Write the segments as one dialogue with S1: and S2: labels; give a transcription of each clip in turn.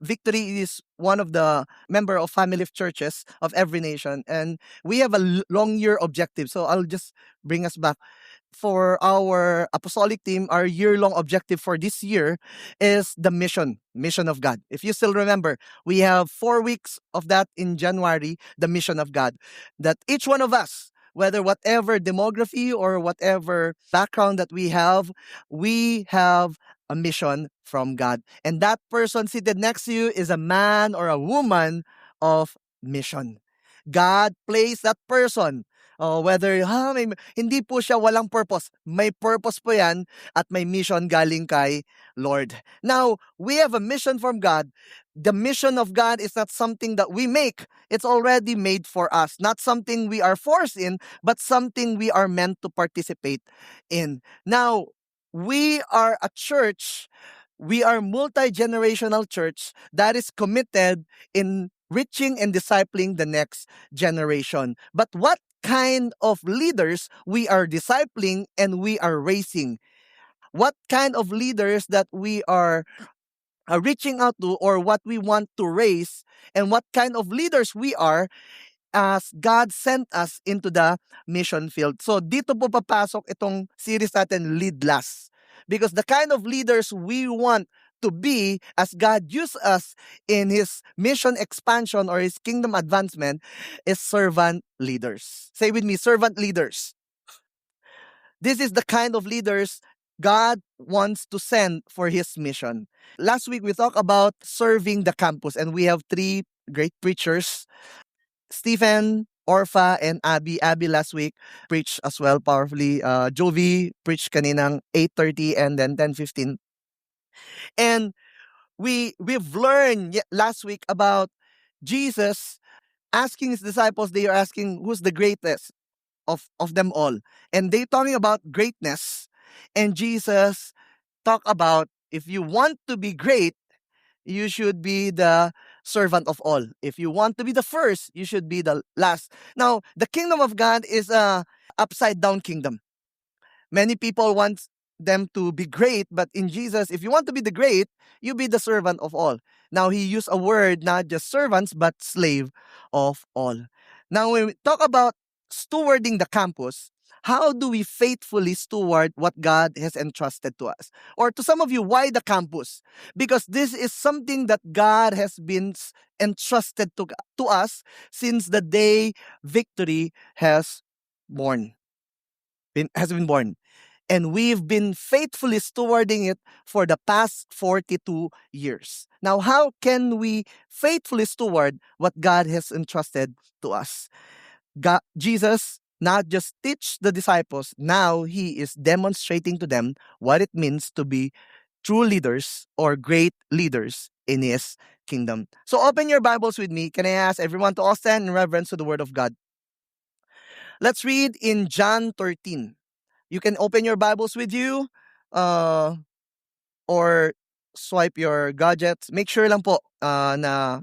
S1: Victory is one of the member of Family of Churches of Every Nation, and we have a long year objective. So I'll just bring us back. For our apostolic team, our year-long objective for this year is the mission of God. If you still remember, we have 4 weeks of that in January, the mission of God, that each one of us, whether whatever demography or whatever background that we have a mission from God. And that person seated next to you is a man or a woman of mission. God placed that person. Whether hindi po siya walang purpose. May purpose po yan at may mission galing kay Lord. Now, we have a mission from God. The mission of God is not something that we make. It's already made for us. Not something we are forced in, but something we are meant to participate in. Now, we are a church. We are multi-generational church that is committed in reaching and discipling the next generation. But what kind of leaders we are discipling and we are raising? What kind of leaders that we are reaching out to, or what we want to raise, and what kind of leaders we are as God sent us into the mission field. So dito po papasok itong series natin, Lead Last. Because the kind of leaders we want to be as God used us in His mission expansion or His kingdom advancement is servant leaders. Say with me, servant leaders. This is the kind of leaders God wants to send for His mission. Last week, we talked about serving the campus, and we have 3 great preachers, Stephen, Orpha, and Abby. Abby last week preached as well powerfully. Jovi preached kaninang 8:30 and then 10:15. And we've learned last week about Jesus asking His disciples, they are asking who's the greatest of them all. And they talking about greatness. And Jesus talk about, if you want to be great, you should be the servant of all. If you want to be the first, you should be the last. Now, the kingdom of God is a upside down kingdom. Many people want them to be great, but in Jesus, if you want to be the great, you be the servant of all. Now, He used a word, not just servants, but slave of all. Now, when we talk about stewarding the campus, how do we faithfully steward what God has entrusted to us? Or to some of you, why the campus? Because this is something that God has been entrusted to us since the day victory born has been born. And we've been faithfully stewarding it for the past 42 years. Now, how can we faithfully steward what God has entrusted to us? Jesus not just teach the disciples, now He is demonstrating to them what it means to be true leaders or great leaders in His kingdom. So open your Bibles with me. Can I ask everyone to all stand in reverence to the Word of God? Let's read in John 13. You can open your Bibles with you or swipe your gadgets. Make sure lang po na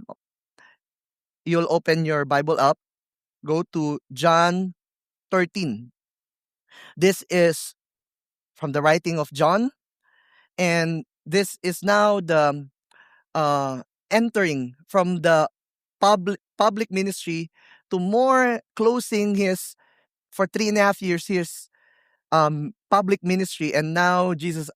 S1: you'll open your Bible up. Go to John 13. This is from the writing of John, and this is now the entering from the public ministry to more closing his, for 3.5 years, his public ministry. And now Jesus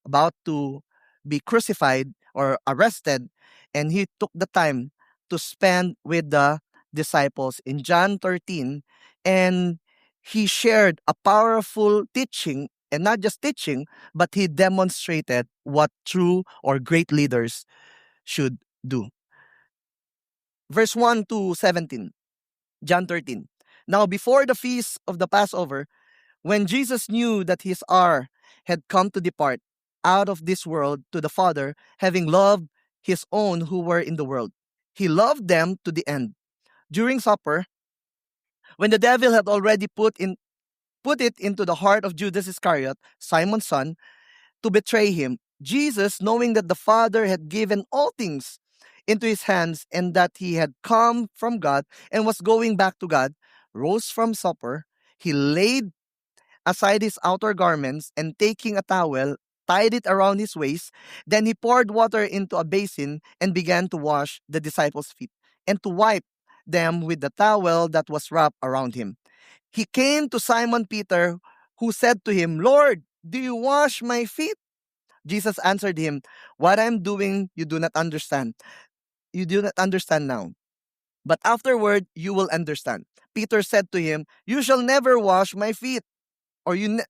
S1: about to be crucified or arrested, and He took the time to spend with the disciples in John 13, and He shared a powerful teaching, and not just teaching, but He demonstrated what true or great leaders should do. Verse 1 to 17, John 13. Now, before the feast of the Passover, when Jesus knew that His hour had come to depart out of this world to the Father, having loved His own who were in the world, He loved them to the end. During supper, when the devil had already put it into the heart of Judas Iscariot, Simon's son, to betray Him, Jesus, knowing that the Father had given all things into His hands and that He had come from God and was going back to God, rose from supper. He laid aside His outer garments, and taking a towel tied it around his waist. Then he poured water into a basin and began to wash the disciples' feet and to wipe them with the towel that was wrapped around him. He came to Simon Peter, who said to him, "Lord, do you wash my feet?" Jesus answered him, "What I'm doing you do not understand. You do not understand now, but afterward you will understand." Peter said to him, "You shall never wash my feet, or you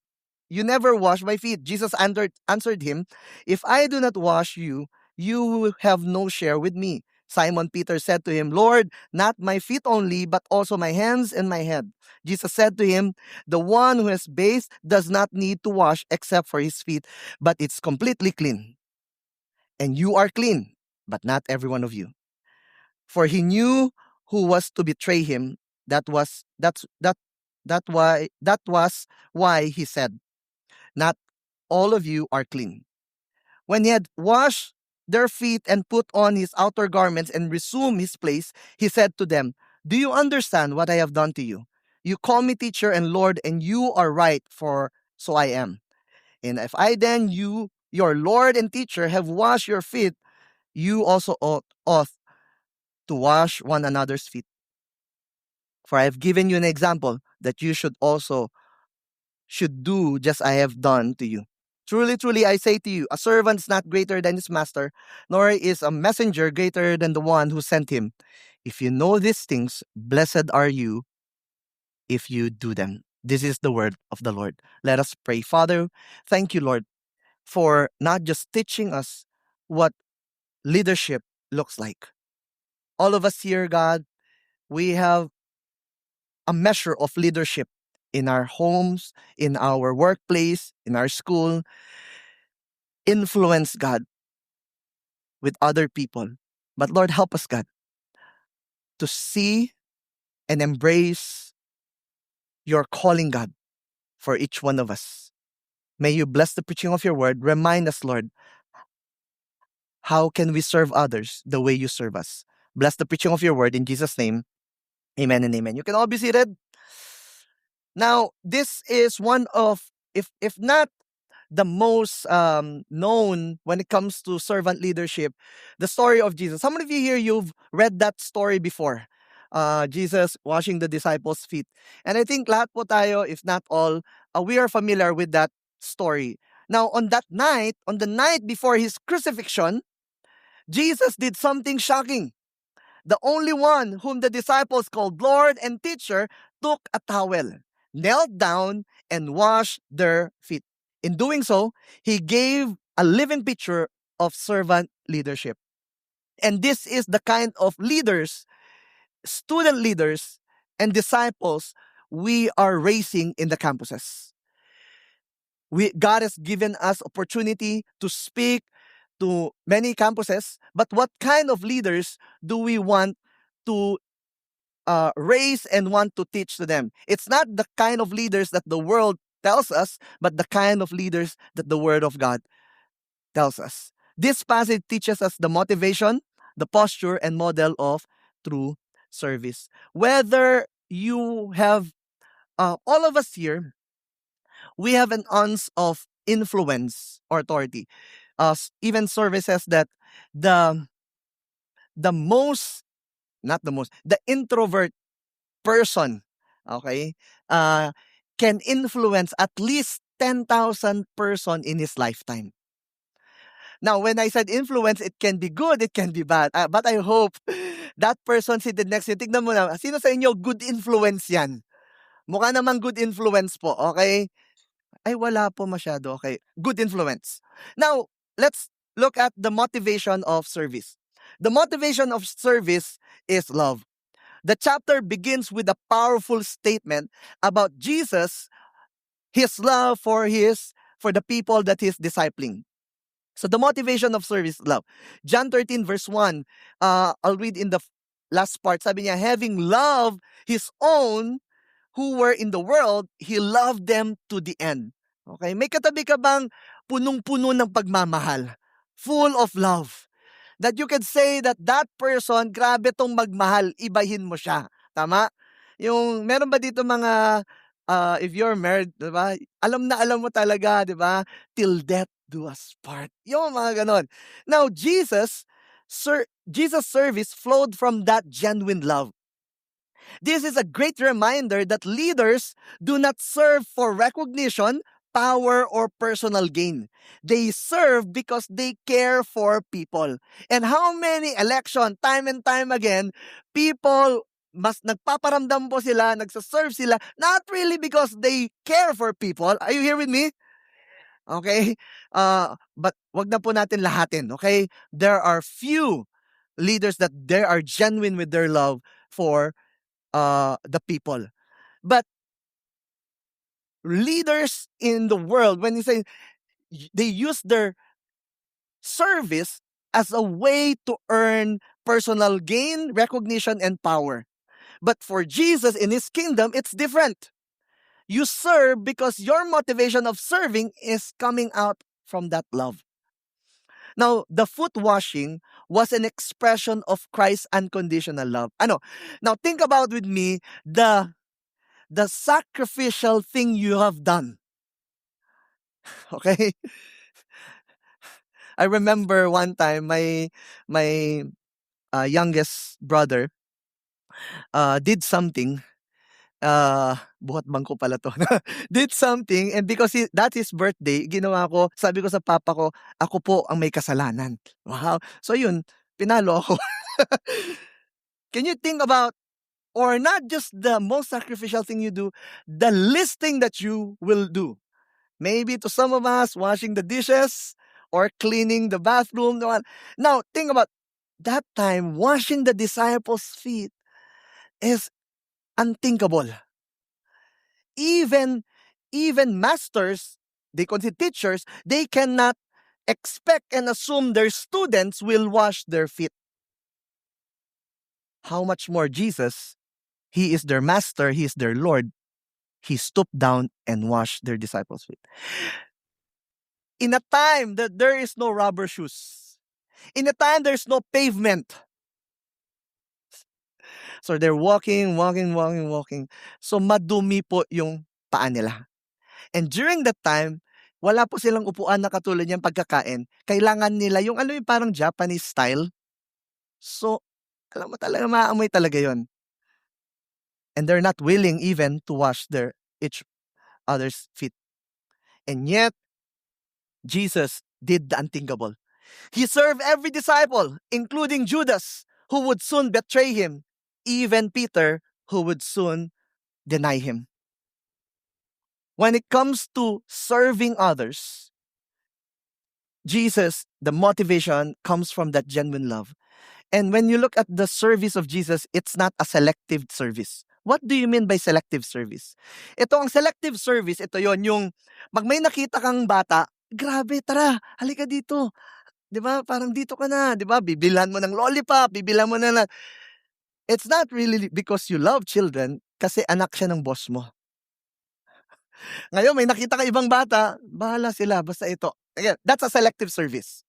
S1: never wash my feet." Jesus answered him, "If I do not wash you, you will have no share with me." Simon Peter said to him, "Lord, not my feet only, but also my hands and my head." Jesus said to him, "The one who has bathed does not need to wash except for his feet, but it's completely clean. And you are clean, but not every one of you." For he knew who was to betray him. That was why he said, "Not all of you are clean." When he had washed their feet and put on his outer garments and resumed his place, he said to them, "Do you understand what I have done to you? You call me teacher and Lord, and you are right, for so I am. And if I then, your Lord and teacher, have washed your feet, you also ought to wash one another's feet. For I have given you an example that you should do just I have done to you. Truly, truly, I say to you, a servant is not greater than his master, nor is a messenger greater than the one who sent him. If you know these things, blessed are you if you do them." This is the word of the Lord. Let us pray. Father, thank you, Lord, for not just teaching us what leadership looks like. All of us here, God, we have a measure of leadership in our homes, in our workplace, in our school. Influence, God, with other people. But Lord, help us, God, to see and embrace your calling, God, for each one of us. May you bless the preaching of your word. Remind us, Lord, how can we serve others the way you serve us. Bless the preaching of your word in Jesus' name. Amen and amen. You can all be seated. Now, this is one of, if not the most known when it comes to servant leadership, the story of Jesus. How many of you here, you've read that story before? Jesus washing the disciples' feet. And I think lahat po tayo, if not all, we are familiar with that story. Now, on the night before his crucifixion, Jesus did something shocking. The only one whom the disciples called Lord and teacher took a towel, knelt down, and washed their feet. In doing so, he gave a living picture of servant leadership. And this is the kind of leaders, student leaders, and disciples we are raising in the campuses. God has given us opportunity to speak to many campuses, but what kind of leaders do we want to raise and want to teach to them? It's not the kind of leaders that the world tells us, but the kind of leaders that the Word of God tells us. This passage teaches us the motivation, the posture, and model of true service. Whether you have, all of us here, we have an ounce of influence or authority. Even services that the the most, not the most, the introvert person, okay, uh, can influence at least 10,000 person in his lifetime. Now, when I said influence, it can be good, it can be bad. But I hope that person seated next to you, tignan mo na, sino sa inyo good influence yan? Mukha namang good influence po, okay? Ay, wala po masyado, okay. Good influence. Now, let's look at the motivation of service. The motivation of service is love. The chapter begins with a powerful statement about Jesus, his love for the people that he's discipling. So the motivation of service is love. John 13 verse 1, I'll read in the last part. Sabi niya, having loved his own who were in the world, he loved them to the end. Okay? May katabi ka bang punong-puno ng pagmamahal? Full of love. That you can say that that person, grabe tong magmahal, ibahin mo siya. Tama? Yung, meron ba dito mga if you're married, 'di ba, alam na alam mo talaga, 'di ba, till death do us part. Yung mga gano'n. Now Jesus' service flowed from that genuine love. This is a great reminder that leaders do not serve for recognition, power, or personal gain. They serve because they care for people. And how many election, time and time again, people mas nagpaparamdam po sila, nagsaserve sila, not really because they care for people. Are you here with me? Okay? But wag na po natin lahatin, okay? There are few leaders that they are genuine with their love for the people. But leaders in the world, when you say they use their service as a way to earn personal gain, recognition, and power. But for Jesus in his kingdom, it's different. You serve because your motivation of serving is coming out from that love. Now, the foot washing was an expression of Christ's unconditional love. Ano? Now, think about with me the sacrificial thing you have done. Okay? I remember one time my youngest brother did something. Buhat bangko pala to. Did something, and because that's his birthday, ginawa ko, sabi ko sa papa ko, ako po ang may kasalanan. Wow. So yun, pinalo ako. Can you think about, or not just the most sacrificial thing you do, the least thing that you will do? Maybe to some of us, washing the dishes or cleaning the bathroom. Now, think about that time, washing the disciples' feet is unthinkable. Even masters, they consider teachers, they cannot expect and assume their students will wash their feet. How much more Jesus? He is their master, he is their Lord. He stooped down and washed their disciples' feet. In a time that there is no rubber shoes, in a time there's no pavement. So they're walking. So madumi po yung paa nila. And during that time, wala po silang upuan na katulad niyang pagkakain. Kailangan nila yung yung parang Japanese style. So, alam mo talaga, maamoy talaga yon. And they're not willing even to wash each other's feet. And yet, Jesus did the unthinkable. He served every disciple, including Judas, who would soon betray him, even Peter, who would soon deny him. When it comes to serving others, Jesus, the motivation comes from that genuine love. And when you look at the service of Jesus, it's not a selective service. What do you mean by selective service? Ito ang selective service, ito yon, yung pag may nakita kang bata, grabe, tara, halika dito. 'Di ba? Parang dito ka na, 'di ba? Bibilhan mo ng lollipop, bibilhan mo na. It's not really because you love children, kasi anak siya ng boss mo. Ngayon may nakita ka ibang bata, bahala sila basta ito. Again, that's a selective service.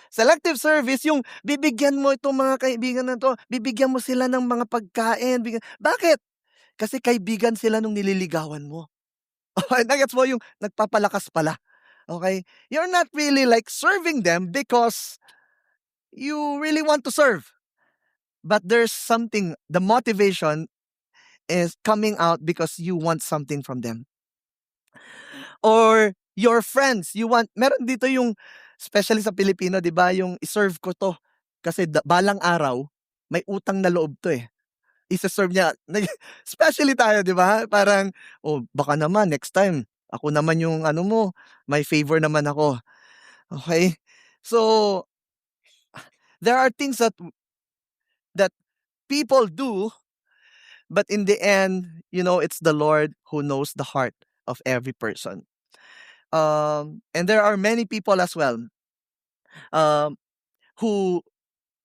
S1: Selective service yung bibigyan mo itong mga kaibigan na 'to, bibigyan mo sila ng mga pagkain, bakit? Kasi kaibigan sila nung nililigawan mo. Okay, nagets mo yung nagpapalakas pala. Okay? You're not really like serving them because you really want to serve. But there's something, the motivation is coming out because you want something from them. Or your friends, meron dito yung, especially sa Pilipino, 'di ba, yung i-serve ko 'to kasi balang araw may utang na loob 'to, Isa-serve niya. Especially tayo, 'di ba? Parang, oh, baka naman next time ako naman yung mo, may favor naman ako. Okay? So, there are things that people do, but in the end, it's the Lord who knows the heart of every person. And there are many people as well who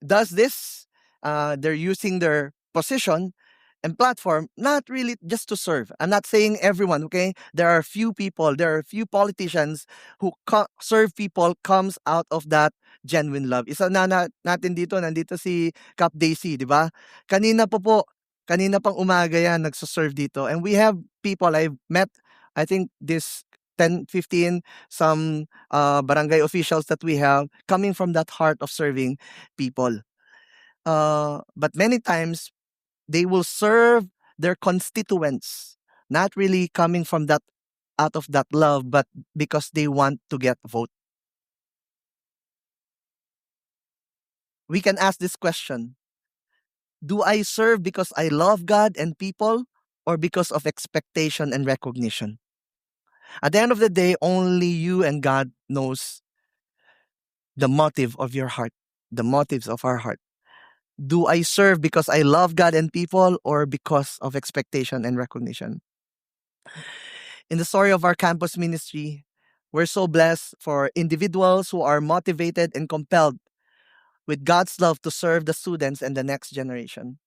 S1: does this. They're using their position and platform not really just to serve. I'm not saying everyone, okay? There are few people, there are few politicians who serve people comes out of that genuine love. Isa na natin dito, nandito si Cap Daisy, di ba? Kanina po Kanina pang umaga yan nagse-serve dito, and we have people I've met, I think this 10, 15, some barangay officials that we have coming from that heart of serving people. But many times they will serve their constituents, not really coming from that out of that love, but because they want to get vote. We can ask this question: do I serve because I love God and people, or because of expectation and recognition? At the end of the day, only you and God knows the motive of your heart, the motives of our heart. Do I serve because I love God and people, or because of expectation and recognition? In the story of our campus ministry, we're so blessed for individuals who are motivated and compelled with God's love to serve the students and the next generation.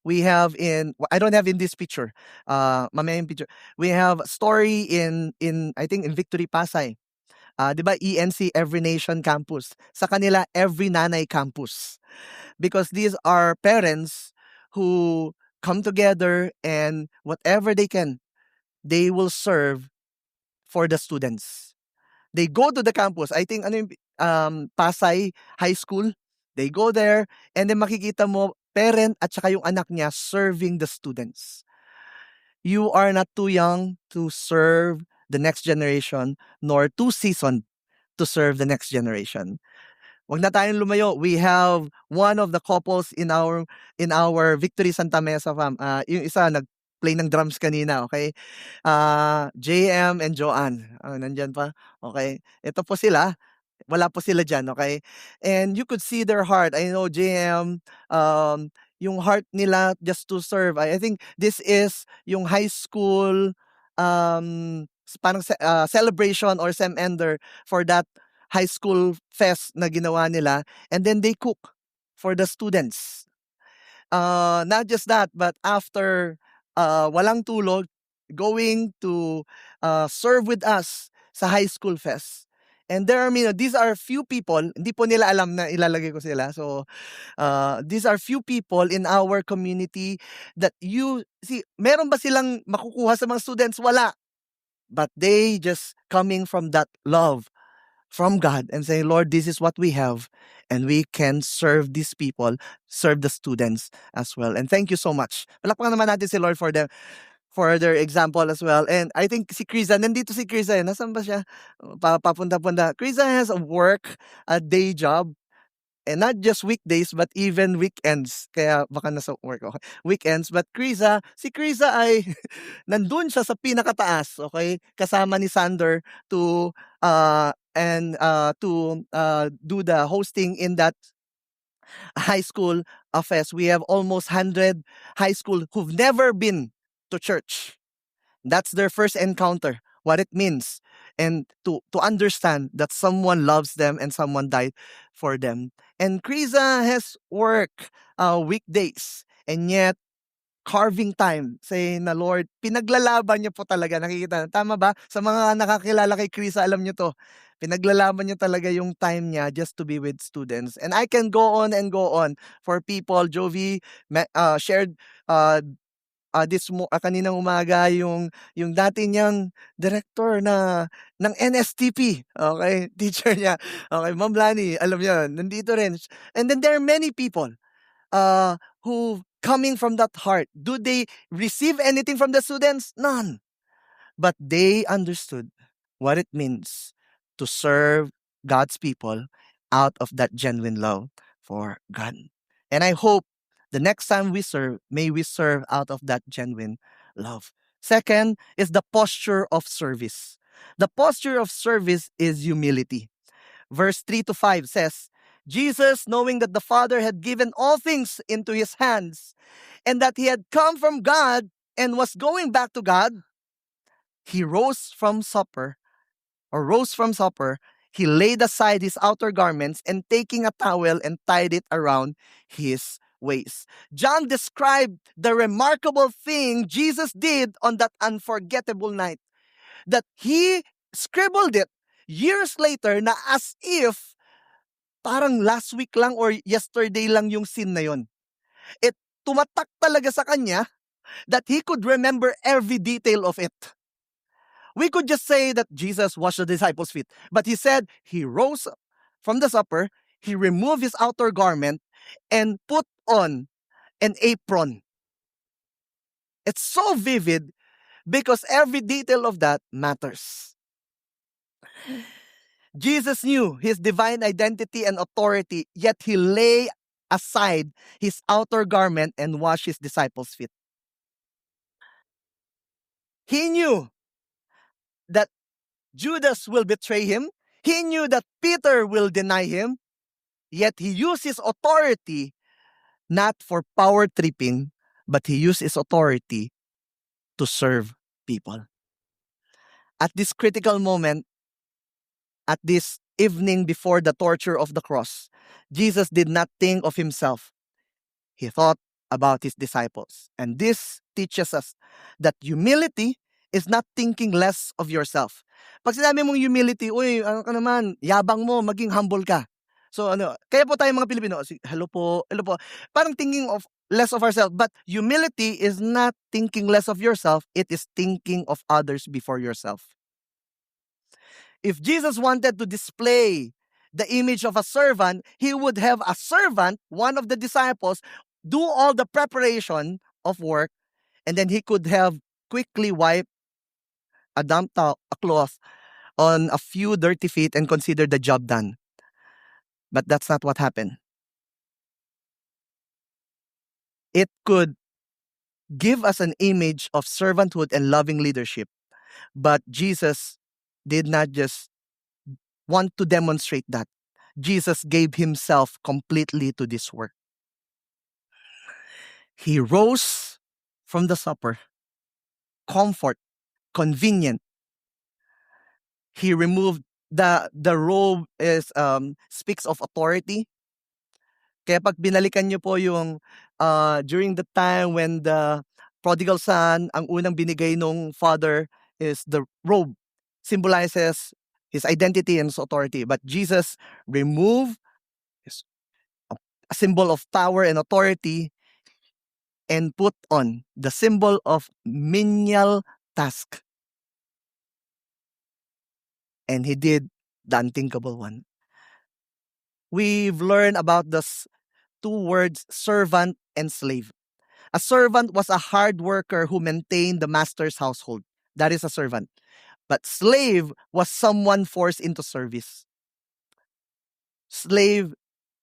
S1: We have I don't have in this picture, mamaya yung picture. We have a story in I think in Victory Pasay. 'Di ba ENC Every Nation Campus. Sa kanila Every Nanay Campus. Because these are parents who come together, and whatever they can, they will serve for the students. They go to the campus. I think ano yung Pasay High School. They go there, and then makikita mo parent at saka yung anak niya serving the students. You are not too young to serve the next generation, nor too seasoned to serve the next generation. Wag na tayong lumayo. We have one of the couples in our Victory Santa Mesa fam. Yung isa nag-play ng drums kanina, okay? JM and Joanne. Nandiyan pa. Okay. Ito po sila. Wala po sila diyan, okay? And you could see their heart. I know JM, yung heart nila just to serve. I think this is yung high school parang celebration or sem-ender for that high school fest na ginawa nila, and then they cook for the students. Not just that, but after walang tulog, going to serve with us sa high school fest. And there are, these are few people, hindi po nila alam na ilalagay ko sila. So, these are few people in our community that you see, meron ba silang makukuha sa mga students? Wala. But they just coming from that love from God and saying, Lord, this is what we have, and we can serve these people, serve the students as well. And thank you so much. Palakpakan naman natin si Lord for their example as well. And I think si Kriza, nandito si Kriza, nasaan ba siya? Papunta-punta. Kriza has a work, a day job, and not just weekdays, but even weekends. Kaya baka nasa work, okay? Weekends. But si Kriza ay nandun siya sa pinakataas, okay? Kasama ni Sander to do the hosting in that high school fest. We have almost 100 high school who've never been to church. That's their first encounter, what it means, and to understand that someone loves them and someone died for them. And Kriza has work weekdays, and yet carving time, saying na Lord, pinaglalaban niyo po talaga. Nakikita, tama ba? Sa mga nakakilala kay Kriza, alam niyo to. Pinaglalaban niya talaga yung time niya just to be with students. And I can go on and go on for people. Jovi shared kaninang umaga yung dati niyang director ng NSTP, okay? Teacher niya. Okay, Ma'am Lani, alam niyo, nandito rin. And then there are many people who coming from that heart. Do they receive anything from the students? None. But they understood what it means to serve God's people out of that genuine love for God. And I hope the next time we serve, may we serve out of that genuine love. Second is the posture of service. The posture of service is humility. Verse 3-5 says, Jesus, knowing that the Father had given all things into his hands, and that he had come from God and was going back to God, he rose from supper, he laid aside his outer garments, and taking a towel and tied it around his waist. John described the remarkable thing Jesus did on that unforgettable night, that he scribbled it years later na as if parang last week lang or yesterday lang yung scene na yon. tumatak talaga sa kanya that he could remember every detail of it. We could just say that Jesus washed the disciples' feet, but he said he rose from the supper, he removed his outer garment, and put on an apron. It's so vivid because every detail of that matters. Jesus knew his divine identity and authority, yet he lay aside his outer garment and washed his disciples' feet. He knew that Judas will betray him. He knew that Peter will deny him. Yet he used his authority not for power tripping, but he used his authority to serve people. At this critical moment, at this evening before the torture of the cross, Jesus did not think of himself. He thought about his disciples. And this teaches us that humility is not thinking less of yourself. Pag sinabi mong humility, uy, ano ka naman, yabang mo, maging humble ka. So kaya po tayo mga Pilipino, hello po, hello po. Parang thinking of less of ourselves. But humility is not thinking less of yourself. It is thinking of others before yourself. If Jesus wanted to display the image of a servant, he would have a servant, one of the disciples, do all the preparation of work, and then he could have quickly wiped a cloth on a few dirty feet and consider the job done. But that's not what happened. It could give us an image of servanthood and loving leadership, but Jesus did not just want to demonstrate that. Jesus gave himself completely to this work. He rose from the supper, comfort, convenient. He removed the robe is speaks of authority. Kaya pag binalikan niyo po yung during the time when the prodigal son, ang unang binigay nung father is the robe, symbolizes his identity and his authority. But Jesus removed his, a symbol of power and authority and put on the symbol of menial task. And he did the unthinkable one. We've learned about the two words servant and slave. A servant was a hard worker who maintained the master's household. That is a servant. But slave was someone forced into service. Slave,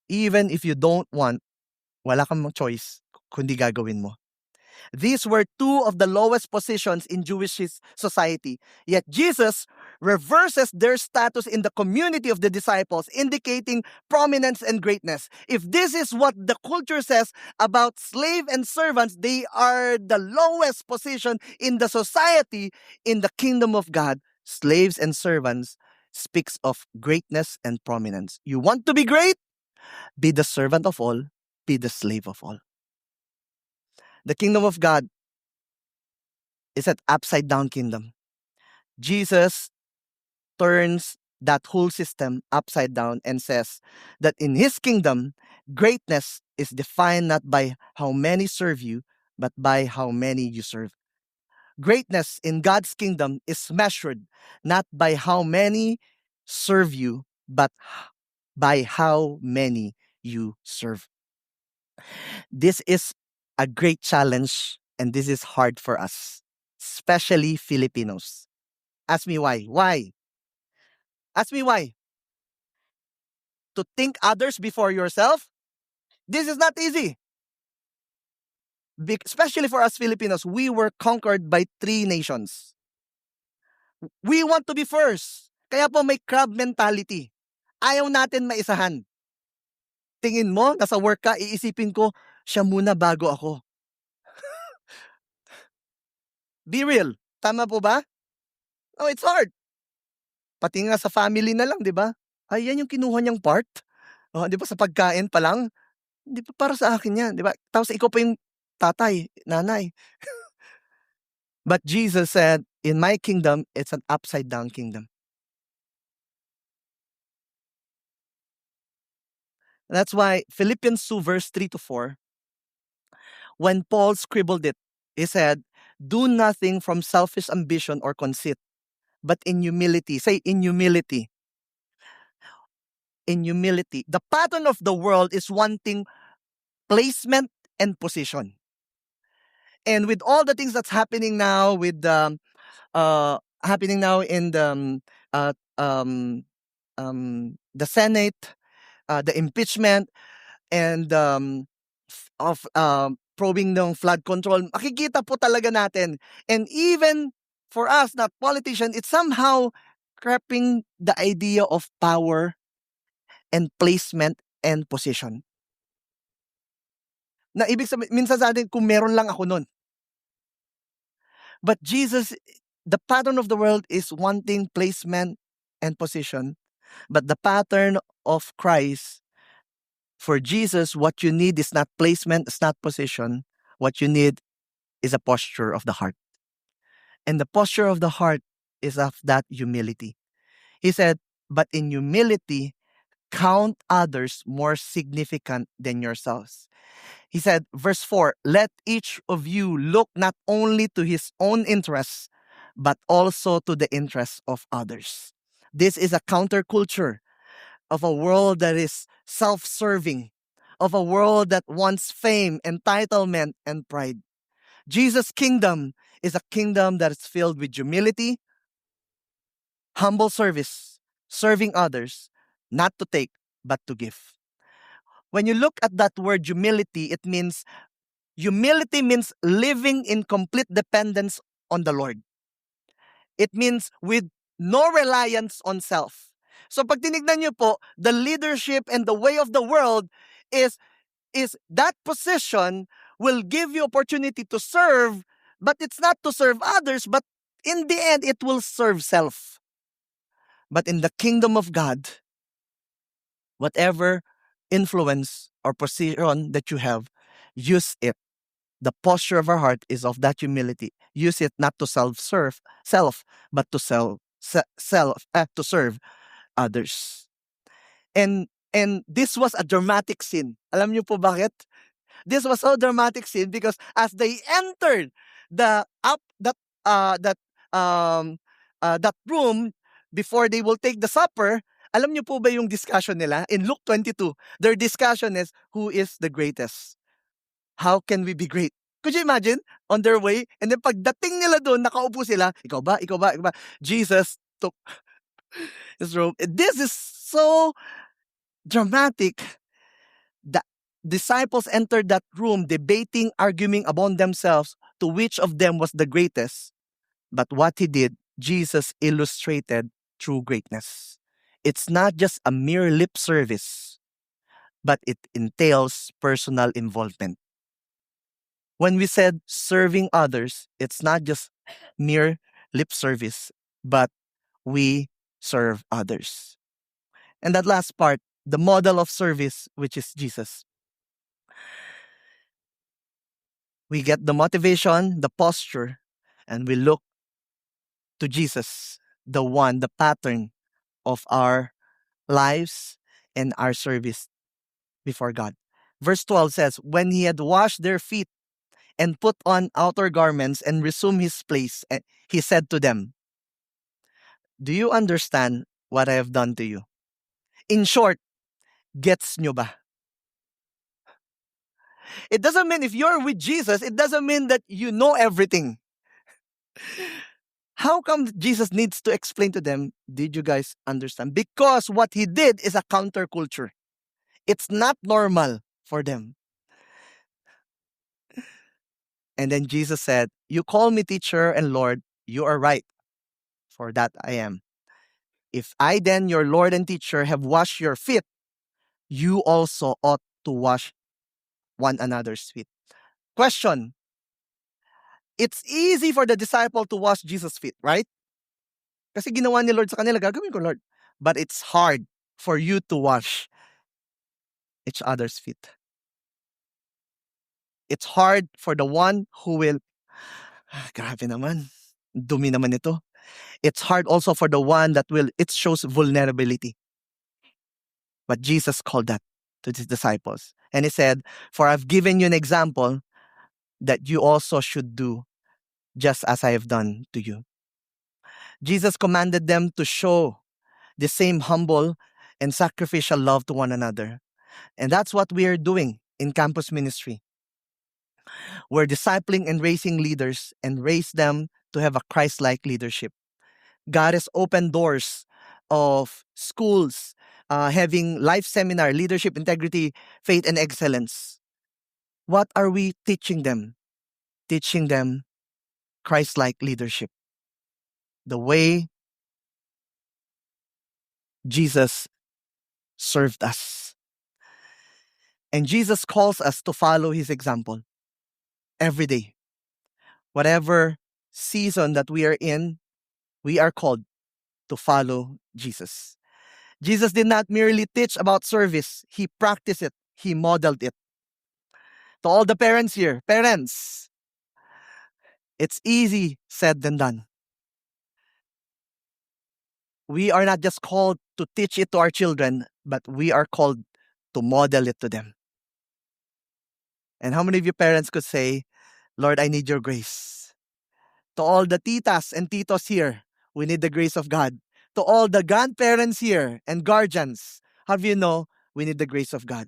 S1: even if you don't want, wala kang choice kundi gagawin mo. These were two of the lowest positions in Jewish society. Yet Jesus reverses their status in the community of the disciples, indicating prominence and greatness. If this is what the culture says about slave and servants, they are the lowest position in the society. In the kingdom of God, slaves and servants speaks of greatness and prominence. You want to be great? Be the servant of all, be the slave of all. The kingdom of God is an upside down kingdom. Jesus turns that whole system upside down and says that in his kingdom, greatness is defined not by how many serve you, but by how many you serve. Greatness in God's kingdom is measured not by how many serve you, but by how many you serve. This is a great challenge, and this is hard for us, especially Filipinos. Ask me why. Why? Ask me why. To think others before yourself? This is not easy. Especially for us Filipinos, we were conquered by 3 nations. We want to be first. Kaya po may crab mentality. Ayaw natin maisahan. Tingin mo, nasa work ka, iisipin ko, siya muna bago ako. Be real. Tama po ba? Oh, it's hard. Pati nga sa family na lang, di ba? Ay, yan yung kinuha niyang part. Oh, di ba sa pagkain pa lang? Di ba para sa akin yan, di ba? Tapos ikaw pa yung tatay, nanay. But Jesus said, in my kingdom, it's an upside down kingdom. That's why Philippians 2 verse 3 to 4, when Paul scribbled it, he said, "Do nothing from selfish ambition or conceit, but in humility." Say, in humility. In humility. The pattern of the world is wanting placement and position. And with all the things that's happening now, happening now in the Senate, the impeachment, and of probing ng flood control, makikita po talaga natin. And even for us, not politicians, it's somehow creeping the idea of power and placement and position. Na ibig sabihin, minsan sa atin, kung meron lang ako nun. But Jesus, the pattern of the world is wanting placement and position. But the pattern of Christ, for Jesus, what you need is not placement, it's not position. What you need is a posture of the heart. And the posture of the heart is of that humility. He said, but in humility, count others more significant than yourselves. He said, verse 4, let each of you look not only to his own interests, but also to the interests of others. This is a counterculture of a world that is self-serving, of a world that wants fame, entitlement, and pride. Jesus' kingdom is a kingdom that is filled with humility, humble service, serving others, not to take, but to give. When you look at that word humility, humility means living in complete dependence on the Lord. It means with no reliance on self. So pag tinignan niyo po, the leadership and the way of the world is that position will give you opportunity to serve, but it's not to serve others, but in the end, it will serve self. But in the kingdom of God, whatever influence or position that you have, use it. The posture of our heart is of that humility. Use it not to self, but to to serve others. And this was a dramatic scene. Alam niyo po bakit? This was so dramatic scene because as they entered that room before they will take the supper, alam niyo po ba yung discussion nila? In Luke 22, their discussion is, who is the greatest? How can we be great? Could you imagine? On their way, and then pagdating nila doon, nakaupo sila, ikaw ba? Ikaw ba? Ikaw ba? Jesus took his robe. This is so dramatic. The disciples entered that room debating, arguing among themselves to which of them was the greatest. But what he did, Jesus illustrated true greatness. It's not just a mere lip service, but it entails personal involvement. When we said serving others, it's not just mere lip service, but we serve others. And that last part, the model of service, which is Jesus. We get the motivation, the posture, and we look to Jesus, the pattern of our lives and our service before God. Verse 12 says, when he had washed their feet and put on outer garments and resumed his place, he said to them, do you understand what I have done to you? In short, gets nyo ba? It doesn't mean if you're with Jesus, it doesn't mean that you know everything. How come Jesus needs to explain to them, did you guys understand? Because what he did is a counterculture. It's not normal for them. And then Jesus said, you call me teacher and Lord, you are right. For that I am. If I then, your Lord and teacher, have washed your feet, you also ought to wash one another's feet. Question. It's easy for the disciple to wash Jesus' feet, right? Kasi ginawa ni Lord sa kanila, gagawin ko, Lord. But it's hard for you to wash each other's feet. It's hard for the one who will, grabe naman, dumi naman ito. It's hard also for the one that will, it shows vulnerability. But Jesus called that to his disciples. And he said, for I've given you an example that you also should do just as I have done to you. Jesus commanded them to show the same humble and sacrificial love to one another. And that's what we are doing in campus ministry. We're discipling and raising leaders and raise them to have a Christ-like leadership. God has opened doors of schools having life seminar, leadership, integrity, faith, and excellence. What are we teaching them? Teaching them Christ-like leadership. The way Jesus served us. And Jesus calls us to follow his example every day. Whatever season that we are in, we are called to follow Jesus. Jesus did not merely teach about service, he practiced it, he modeled it. To all the parents here, parents, it's easy said than done. We are not just called to teach it to our children, but we are called to model it to them. And how many of you parents could say, Lord, I need your grace? To all the titas and titos here, we need the grace of God. To all the grandparents here and guardians, have you know, we need the grace of God.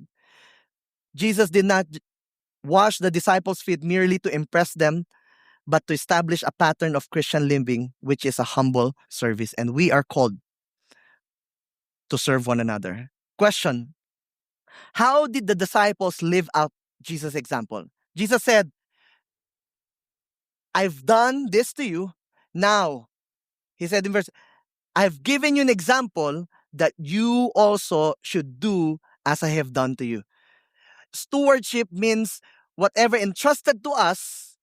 S1: Jesus did not wash the disciples' feet merely to impress them, but to establish a pattern of Christian living, which is a humble service. And we are called to serve one another. Question: how did the disciples live out Jesus' example? Jesus said, I've done this to you. Now, he said in verse, I've given you an example that you also should do as I have done to you. Stewardship means whatever entrusted to us,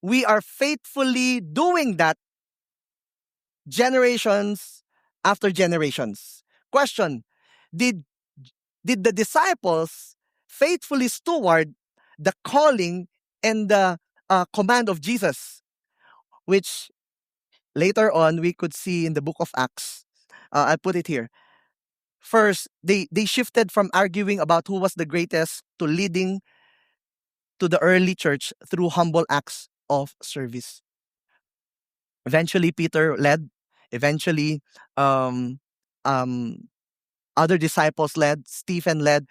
S1: we are faithfully doing that generations after generations. Question: Did the disciples faithfully steward the calling and the command of Jesus, which later on we could see in the book of Acts? I'll put it here. First, they shifted from arguing about who was the greatest to leading to the early church through humble acts of service. Eventually, Peter led. Eventually, um, um, other disciples led. Stephen led.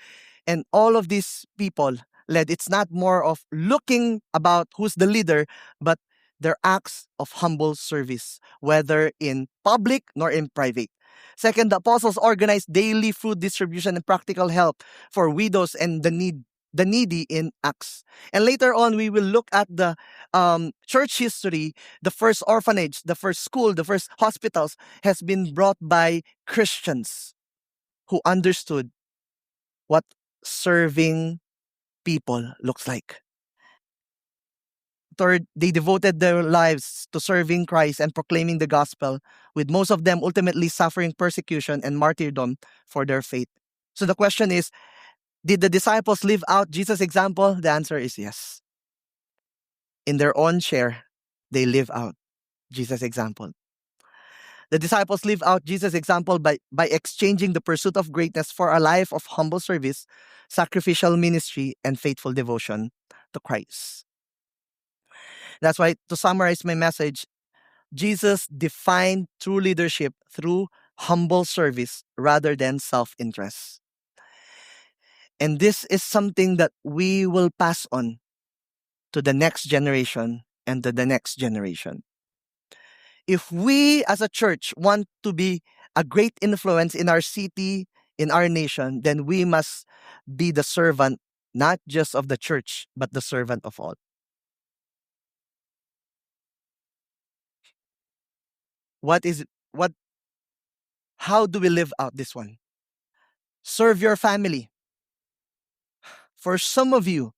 S1: And all of these people led. It's not more of looking about who's the leader, but their acts of humble service, whether in public nor in private. Second, the apostles organized daily food distribution and practical help for widows and the needy in Acts. And later on, we will look at the church history. The first orphanage, the first school, the first hospitals has been brought by Christians who understood what serving people looks like. Third, they devoted their lives to serving Christ and proclaiming the gospel, with most of them ultimately suffering persecution and martyrdom for their faith. So the question is, did the disciples live out Jesus' example? The answer is yes. In their own share, they live out Jesus' example. The disciples live out Jesus' example by exchanging the pursuit of greatness for a life of humble service, sacrificial ministry, and faithful devotion to Christ. That's why, to summarize my message, Jesus defined true leadership through humble service rather than self-interest. And this is something that we will pass on to the next generation and to the next generation. If we as a church want to be a great influence in our city, in our nation, then we must be the servant, not just of the church, but the servant of all. What is what how do we live out this one? Serve your family. For some of you,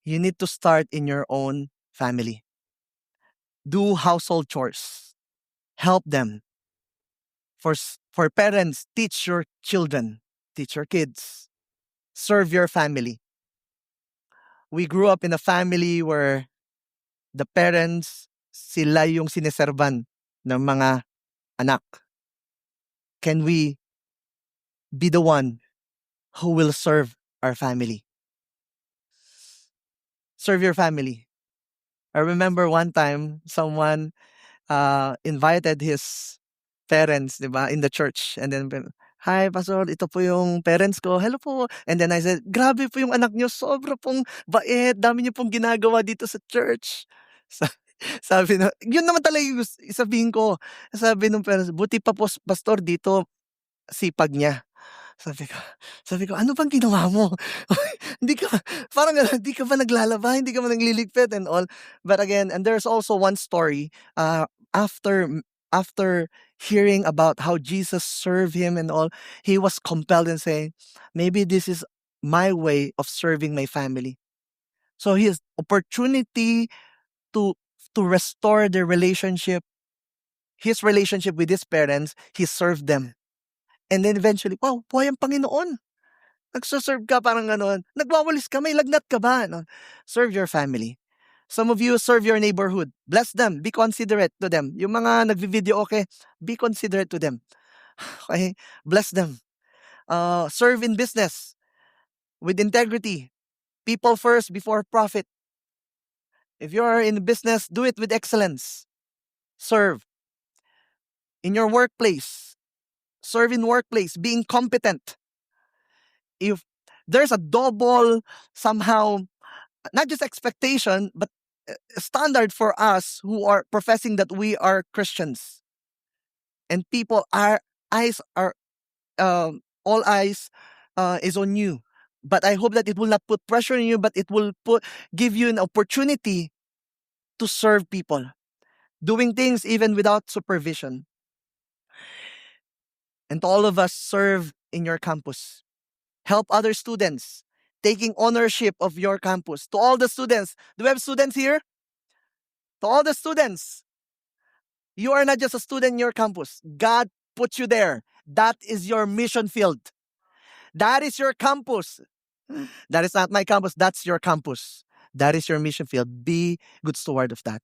S1: you need to start in your own family. Do household chores. Help them. For parents, teach your children, teach your kids. Serve your family. We grew up in a family where the parents, sila yung sineserban ng mga anak. Can we be the one who will serve our family? serve your family. I remember one time, someone invited his parents, 'di ba, in the church. And then, "Hi, pastor, ito po yung parents ko." "Hello po." And then I said, "Grabe po yung anak niyo, sobra pong bait, dami niyo pong ginagawa dito sa church." Sa sabi na yun naman talaga yung sabihin ko. Sabi nung parents, "Buti pa po pastor dito, sipag niya." Sabi ko sabi ko, "Ano bang ginawa mo? Hindi ka parang gano'n, hindi ka ba naglalaba, hindi ka ba nagliligpit and all?" But again, and there's also one story, after after hearing about how Jesus served him and all, he was compelled in saying, "Maybe this is my way of serving my family." So his opportunity to restore their relationship, his relationship with his parents, he served them. And then eventually, wow, buhay ang Panginoon. Nagse-serve ka parang gano'n. Nagwawalis ka, may lagnat ka ba, 'no? Serve your family. Some of you serve your neighborhood. Bless them, be considerate to them. Yung mga nagvi-video, okay, be considerate to them. Okay? Bless them. Serve in business with integrity. People first before profit. If you are in business, do it with excellence. Serve. In your workplace, serve in workplace, being competent. If there's a double somehow, not just expectation, but standard for us who are professing that we are Christians. And people are eyes are all eyes is on you. But I hope that it will not put pressure on you, but it will give you an opportunity to serve people, doing things even without supervision. And to all of us, serve in your campus. Help other students, taking ownership of your campus. To all the students, do we have students here? To all the students, you are not just a student in your campus. God put you there. That is your mission field. That is your campus. That is not my campus. That's your campus. That is your mission field. Be good steward of that.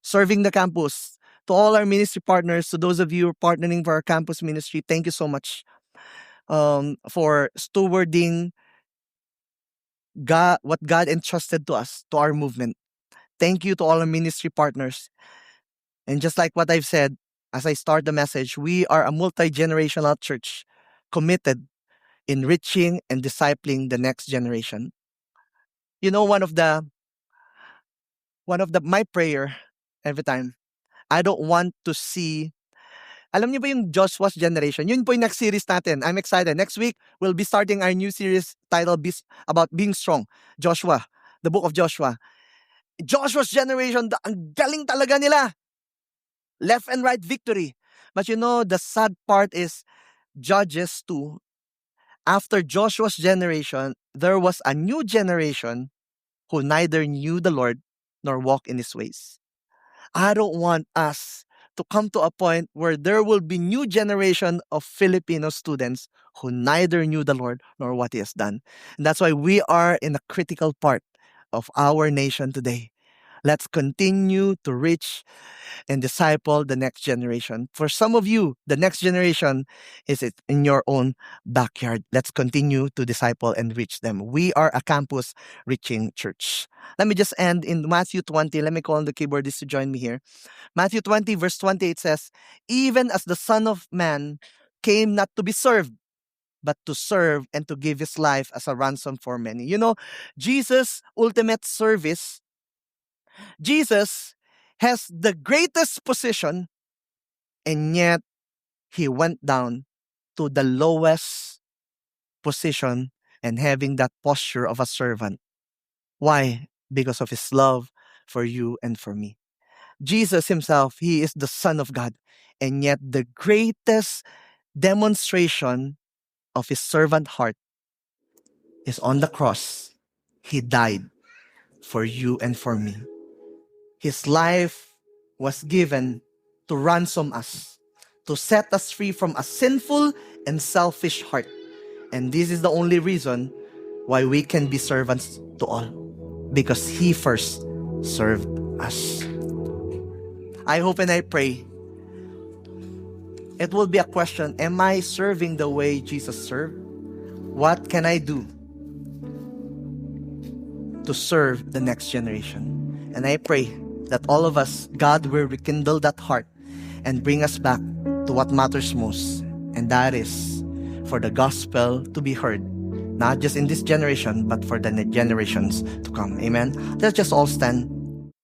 S1: Serving the campus. To all our ministry partners, to those of you partnering for our campus ministry, thank you so much for stewarding God, what God entrusted to us, to our movement. Thank you to all our ministry partners. And just like what I've said, as I start the message, we are a multi-generational church committed in reaching and discipling the next generation. You know, one of my prayer every time, I don't want to see, alam niyo ba yung Joshua's generation? Yun po yung next series natin. I'm excited. Next week, we'll be starting our new series titled about being strong. Joshua, the book of Joshua. Joshua's generation, ang galing talaga nila. Left and right victory. But you know, the sad part is Judges 2. After Joshua's generation, there was a new generation who neither knew the Lord nor walked in his ways. I don't want us to come to a point where there will be new generation of Filipino students who neither knew the Lord nor what he has done. And that's why we are in a critical part of our nation today. Let's continue to reach and disciple the next generation. For some of you, the next generation is in your own backyard. Let's continue to disciple and reach them. We are a campus reaching church. Let me just end in Matthew 20. Let me call on the keyboardist to join me here. Matthew 20, verse 28 says, "Even as the Son of Man came not to be served, but to serve and to give his life as a ransom for many." You know, Jesus' ultimate service, Jesus has the greatest position, and yet he went down to the lowest position and having that posture of a servant. Why? Because of his love for you and for me. Jesus himself, he is the Son of God, and yet the greatest demonstration of his servant heart is on the cross. He died for you and for me. His life was given to ransom us, to set us free from a sinful and selfish heart. And this is the only reason why we can be servants to all, because he first served us. I hope and I pray it will be a question, am I serving the way Jesus served? What can I do to serve the next generation. And I pray that all of us, God will rekindle that heart and bring us back to what matters most, and that is for the gospel to be heard, not just in this generation, but for the generations to come. Amen. Let's just all stand.